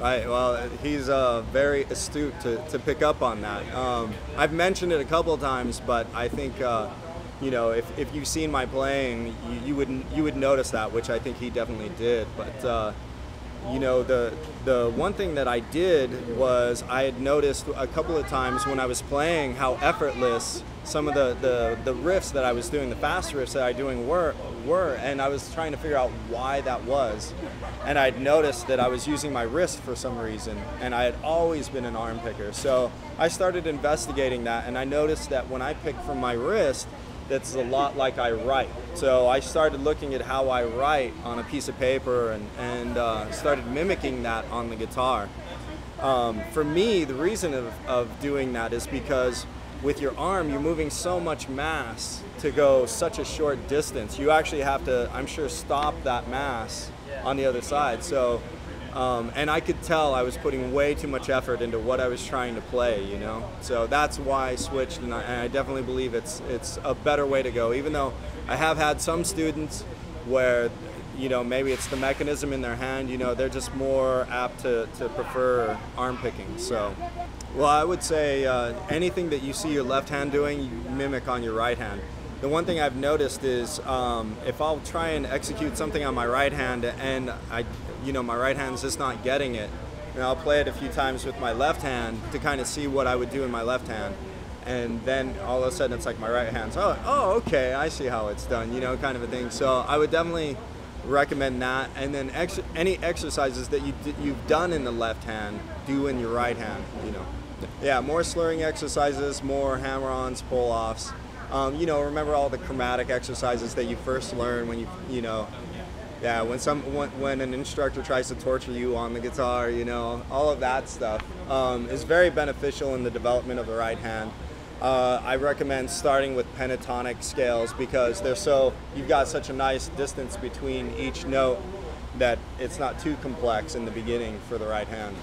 Right. Well, he's very astute to pick up on that. I've mentioned it a couple of times, but I think you know, if you've seen my playing, you would notice that, which I think he definitely did. But you know, the one thing that I did was I had noticed a couple of times when I was playing how effortless some of the riffs that I was doing, the fast riffs that I was doing were, and I was trying to figure out why that was. And I'd noticed that I was using my wrist for some reason, and I had always been an arm picker. So I started investigating that, and I noticed that when I pick from my wrist, that's a lot like I write. So I started looking at how I write on a piece of paper and started mimicking that on the guitar. For me, the reason of doing that is because with your arm, you're moving so much mass to go such a short distance. You actually have to, I'm sure, stop that mass on the other side. So, and I could tell I was putting way too much effort into what I was trying to play, you know? So that's why I switched, and I definitely believe it's a better way to go, even though I have had some students where, you know, maybe it's the mechanism in their hand, you know, they're just more apt to prefer arm picking. So, well, I would say anything that you see your left hand doing, you mimic on your right hand. The one thing I've noticed is if I'll try and execute something on my right hand and my right hand's just not getting it, and I'll play it a few times with my left hand to kind of see what I would do in my left hand. And then all of a sudden it's like my right hand's, oh, okay, I see how it's done, you know, kind of a thing. So I would definitely recommend that. And then any exercises that you've done in the left hand, do in your right hand, you know. Yeah, more slurring exercises, more hammer-ons, pull-offs. You know, remember all the chromatic exercises that you first learn when you know, yeah, when an instructor tries to torture you on the guitar, you know, all of that stuff is very beneficial in the development of the right hand. I recommend starting with pentatonic scales because you've got such a nice distance between each note that it's not too complex in the beginning for the right hand.